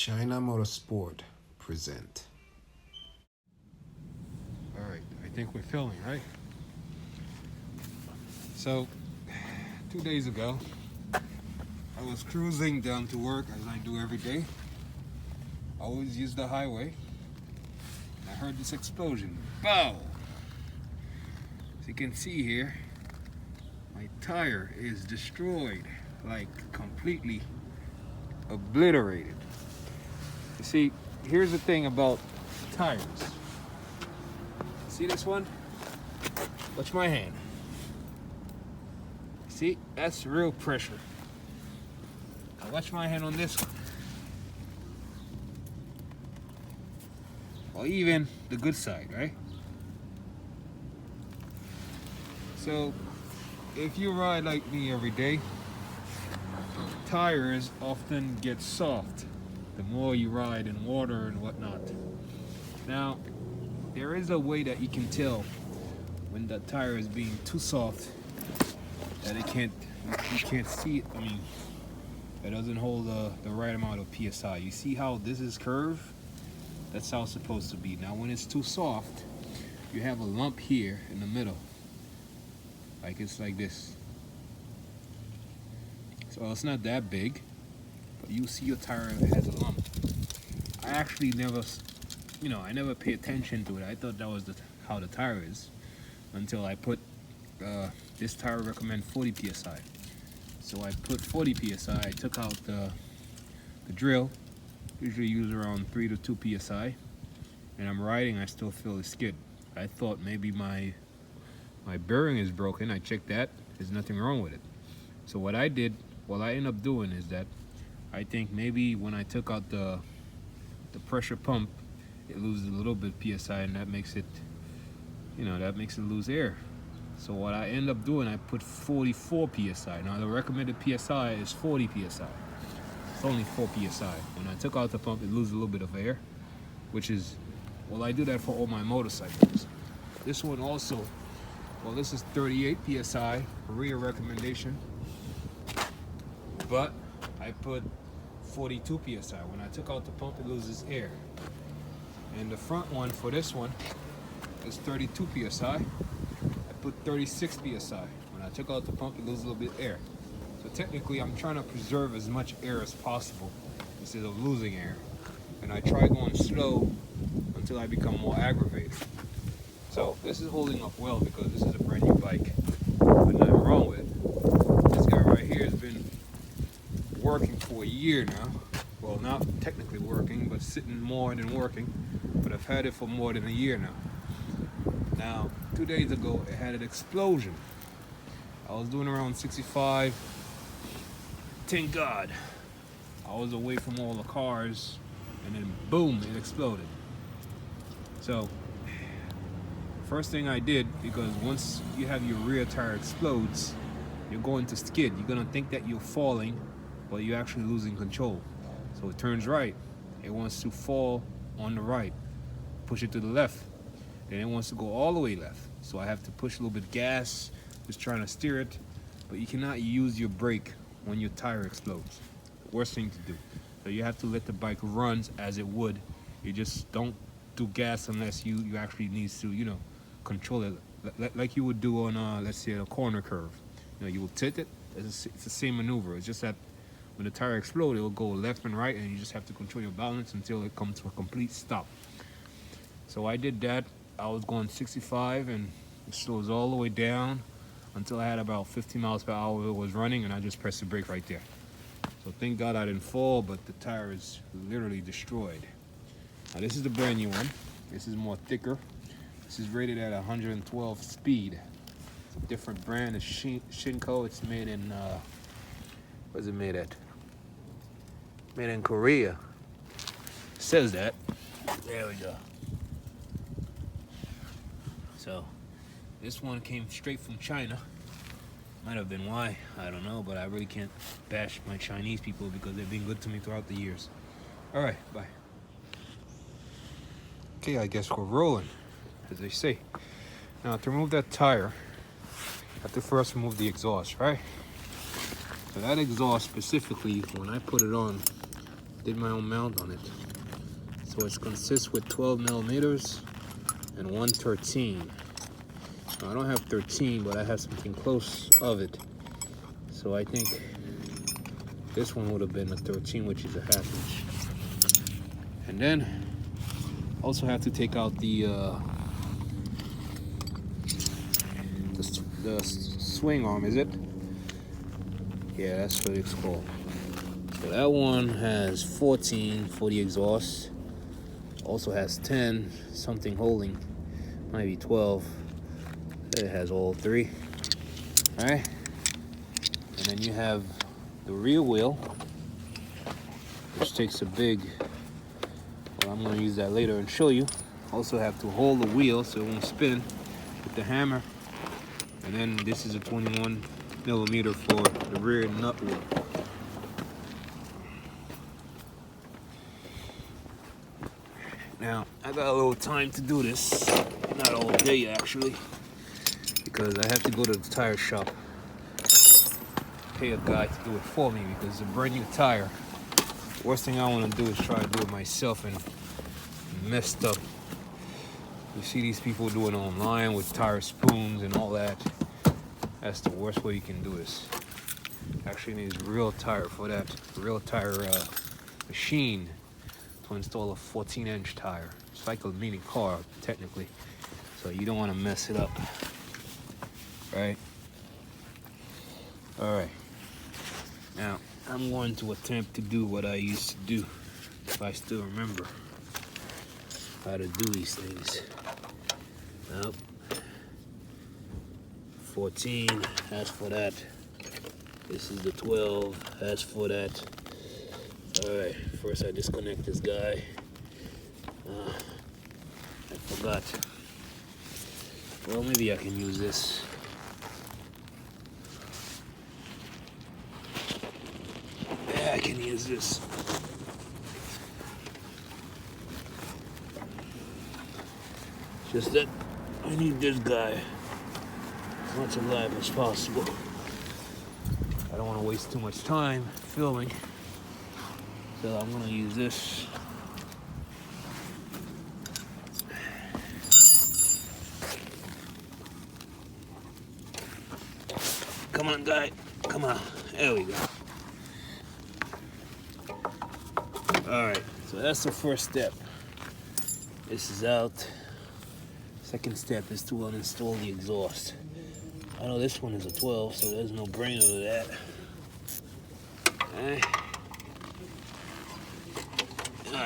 China Motorsport present. All right, I think we're filming, right? So, 2 days ago, I was cruising down to work as I do every day. I always use the highway. I heard this explosion. Bow! As you can see here, my tire is destroyed, like completely obliterated. You see, here's the thing about tires. See this one? Watch my hand. See, that's real pressure. Now watch my hand on this one. Or even the good side, right? So, if you ride like me every day, tires often get soft the more you ride in water and whatnot. Now, there is a way that you can tell when the tire is being too soft that you can't see it. I mean, it doesn't hold the right amount of PSI. You see how this is curved? That's how it's supposed to be. Now, when it's too soft, you have a lump here in the middle. Like it's like this. So it's not that big, but you see your tire has a lump. I actually never, I never pay attention to it. I thought that was how the tire is until I put, this tire recommend 40 PSI. So I put 40 PSI, I took out the drill, usually use around 3 to 2 PSI, and I'm riding, I still feel the skid. I thought maybe my bearing is broken. I checked that, there's nothing wrong with it. So what I end up doing is that I think maybe when I took out the pressure pump, it loses a little bit PSI, and that makes it, lose air. So what I end up doing, I put 44 PSI. Now the recommended PSI is 40 PSI. It's only 4 PSI. When I took out the pump, it loses a little bit of air, which is, I do that for all my motorcycles. This one also, this is 38 PSI, rear recommendation, but I put 42 PSI. When I took out the pump, it loses air. And the front one for this one is 32 PSI. I put 36 PSI. When I took out the pump, it loses a little bit of air. So technically, I'm trying to preserve as much air as possible instead of losing air. And I try going slow until I become more aggravated. So this is holding up well because this is a brand new bike. But nothing wrong with it. This guy right here has been working for a year now. Well, not technically working, but sitting more than working. But I've had it for more than a year now. Now, 2 days ago, it had an explosion. I was doing around 65. Thank God. I was away from all the cars, and then boom, it exploded. So, first thing I did, because once you have your rear tire explodes, you're going to skid. You're gonna think that you're falling, but you're actually losing control. So it turns right. It wants to fall on the right. Push it to the left. Then it wants to go all the way left. So I have to push a little bit of gas, just trying to steer it. But you cannot use your brake when your tire explodes. Worst thing to do. So you have to let the bike run as it would. You just don't do gas unless you actually need to, control it. Like you would do on, let's say, a corner curve. You will tilt it. It's the same maneuver. It's just that when the tire explodes, it will go left and right, and you just have to control your balance until it comes to a complete stop. So I did that. I was going 65, and it slows all the way down until I had about 50 miles per hour. It was running, and I just pressed the brake right there. So thank God I didn't fall, but the tire is literally destroyed. Now this is the brand new one. This is more thicker. This is rated at 112 speed. It's a different brand. It's Shinko. It's made in, where's it made at? Made in Korea. It says that. There we go. So, this one came straight from China. Might have been why, I don't know, but I really can't bash my Chinese people because they've been good to me throughout the years. All right, bye. Okay, I guess we're rolling, as they say. Now, to remove that tire, I have to first remove the exhaust, right? So that exhaust specifically, when I put it on, did my own mount on it. So it consists with 12 millimeters and 113. Now, I don't have 13, but I have something close of it. So I think this one would have been a 13, which is a ½ inch. And then also have to take out the swing arm, is it? Yeah, that's what it's called. So that one has 14 for the exhaust. Also has 10, something holding, might be 12. It has all three. All right. And then you have the rear wheel, which takes a big, well, I'm gonna use that later and show you. Also have to hold the wheel so it won't spin with the hammer. And then this is a 21 millimeter for the rear nut wheel. Now, I got a little time to do this, not all day actually, because I have to go to the tire shop, pay a guy to do it for me because it's a brand new tire. Worst thing I want to do is try to do it myself and messed up. You see these people doing it online with tire spoons and all that. That's the worst way you can do this. Actually needs real tire for that, real tire machine to install a 14-inch tire. It's like a mini car technically, so you don't want to mess it up, right? All right, now I'm going to attempt to do what I used to do, if I still remember how to do these things. Nope. 14, that's for that. This is the 12, that's for that. All right, first I disconnect this guy. I forgot. Well, maybe I can use this. Yeah, I can use this. Just that I need this guy as much alive as possible. I don't want to waste too much time filming, so I'm gonna use this. Come on, guy. Come on. There we go. All right, so that's the first step. This is out. Second step is to uninstall the exhaust. I know this one is a 12, so there's no brainer to that.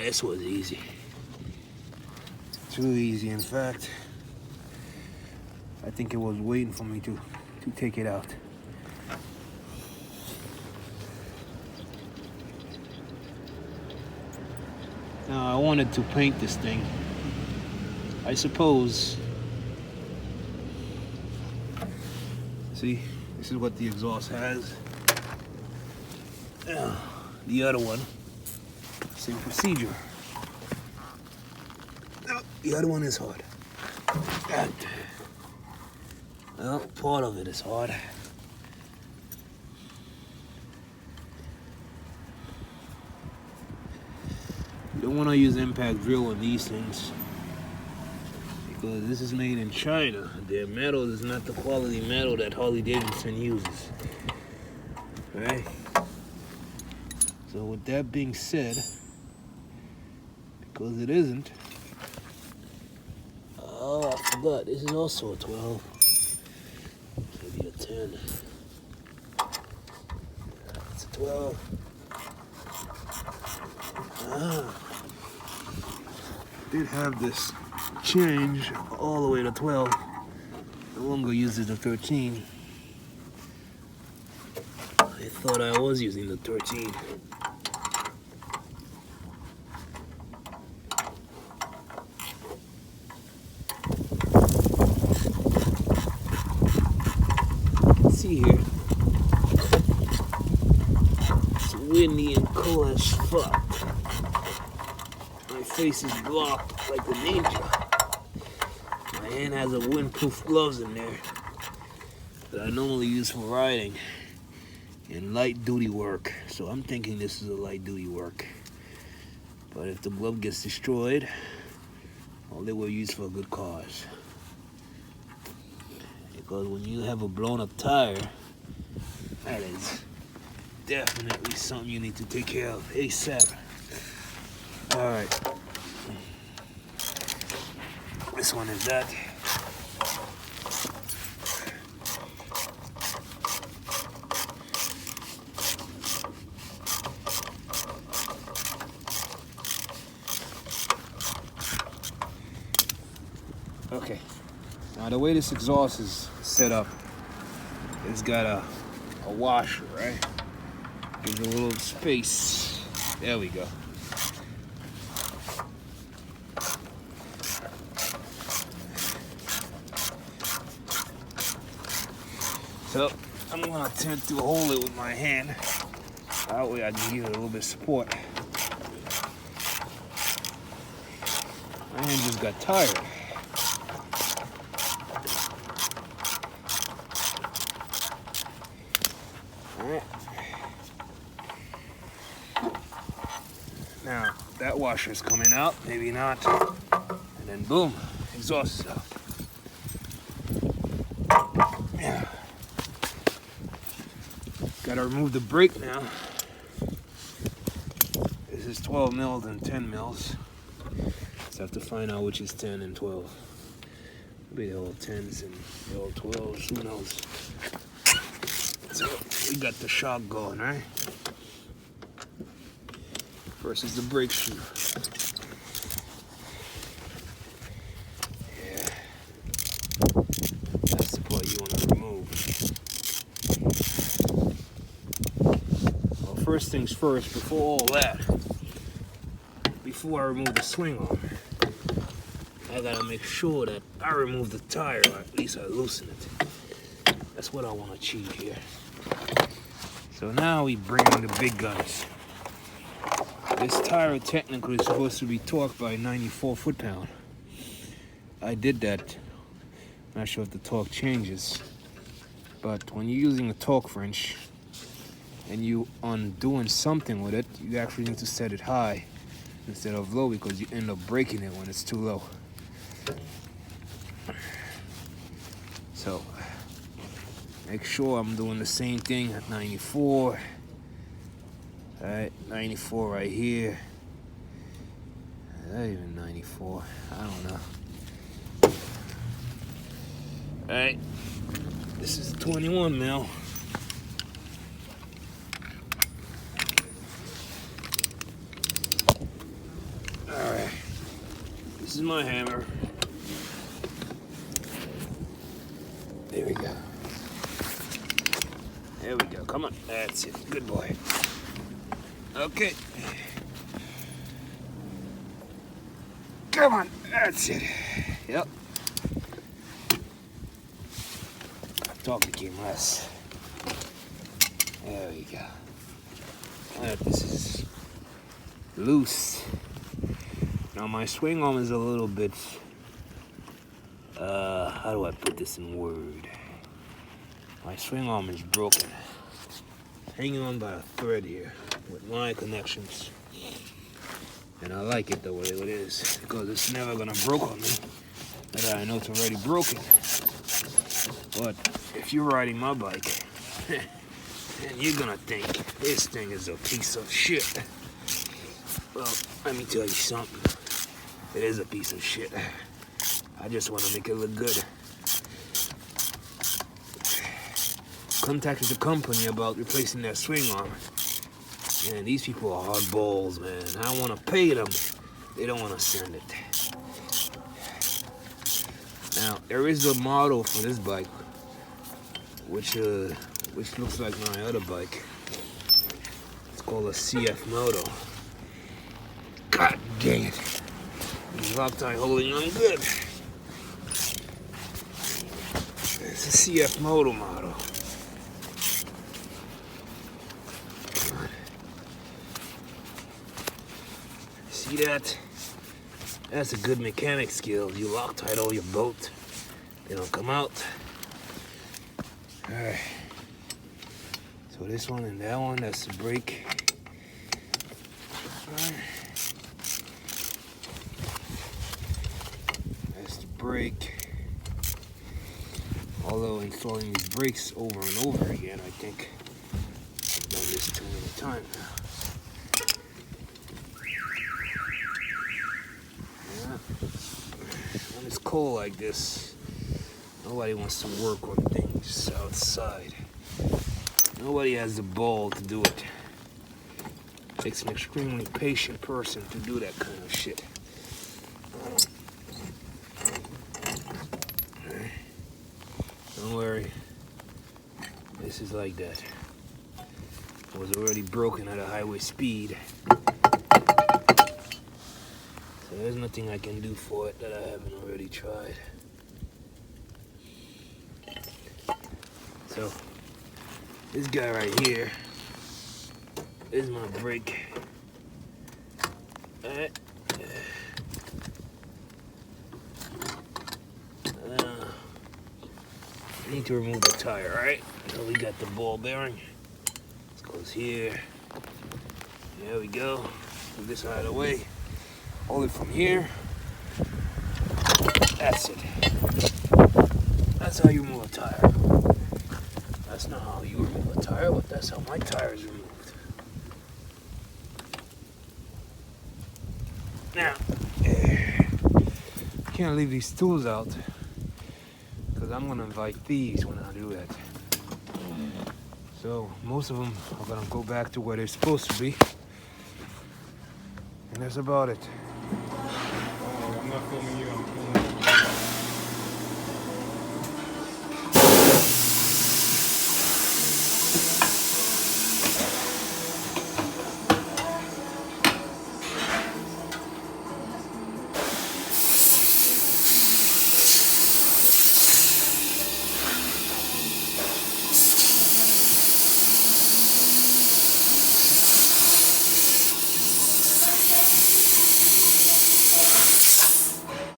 This was easy. Too easy, in fact. I think it was waiting for me to take it out. Now, I wanted to paint this thing. I suppose. See, this is what the exhaust has. The other one, same procedure. The other one is hard. Well, part of it is hard. You don't want to use impact drill on these things, because this is made in China. Their metal is not the quality metal that Harley-Davidson uses. Right? So with that being said, because it isn't, oh, I forgot, this is also a 12. Maybe a 10. It's a 12. Did have this change all the way to 12. No longer uses the 13. I thought I was using the 13. Let's see here. It's windy and cold as fuck. My face is blocked like a ninja. My hand has a windproof gloves in there that I normally use for riding and light duty work. So I'm thinking this is a light duty work. But if the glove gets destroyed, all they were used for good cause. Because when you have a blown up tire, that is definitely something you need to take care of ASAP. Alright. This one is that. Okay. Now the way this exhaust is set up, it's got a washer, right? Gives a little space. There we go. So I'm gonna attempt to hold it with my hand. That way I can give it a little bit of support. My hand just got tired. Alright. Now that washer is coming out, maybe not. And then boom, exhaust is out. Yeah. Gotta remove the brake now. This is 12 mils and 10 mils. So I have to find out which is 10 and 12. Maybe the old 10s and the old 12s, who knows. So we got the shock going, right? First is the brake shoe. Yeah. That's the part you want to remove. Well, first things first, before all that, before I remove the swing arm, I gotta make sure that I remove the tire, or at least I loosen it. That's what I want to achieve here. So now we bring in the big guns. This tire technically is supposed to be torqued by 94 foot-pound. I did that. Not sure if the torque changes. But when you're using a torque wrench and you undoing something with it, you actually need to set it high instead of low, because you end up breaking it when it's too low. So make sure I'm doing the same thing at 94. Alright, 94 right here. Not even 94. I don't know. Alright, this is 21 mil. Alright, this is my hammer. There we go. There we go. Come on. That's it. Good boy. Okay. Come on. That's it. Yep. Talking came less. There we go. Alright, this is loose. Now my swing arm is a little bit, how do I put this in word? My swing arm is broken. Hanging on by a thread here with my connections. And I like it the way it is, because it's never gonna break on me. That I know it's already broken. But if you're riding my bike, then you're gonna think this thing is a piece of shit. Well, let me tell you something. It is a piece of shit. I just want to make it look good. Contacted the company about replacing their swing arm. And these people are hard balls, man. I want to pay them. They don't want to send it. Now, there is a model for this bike, which looks like my other bike. It's called a CFMOTO. God dang it. These Loctite holding on good. It's a CFMOTO model. Come on. See that? That's a good mechanic skill. You Loctite all your bolt. They don't come out. Alright. So this one and that one, that's the brake. Alright. brake. Although installing these brakes over and over again, I think I've done this too many times now. Yeah. When it's cold like this, nobody wants to work on things outside. Nobody has the ball to do it. It takes an extremely patient person to do that kind of shit. Don't worry, this is like that. I was already broken at a highway speed, so there's nothing I can do for it that I haven't already tried. So, this guy right here is my brake. Alright. I need to remove the tire, right? So we got the ball bearing. This goes here. There we go. Move this out of the way. Hold it from here. That's it. That's how you remove a tire. That's not how you remove a tire, but that's how my tire is removed. Now, can't leave these tools out, because I'm gonna invite thieves when I do that. So most of them are gonna go back to where they're supposed to be, and that's about it. I'm not filming you, I'm filming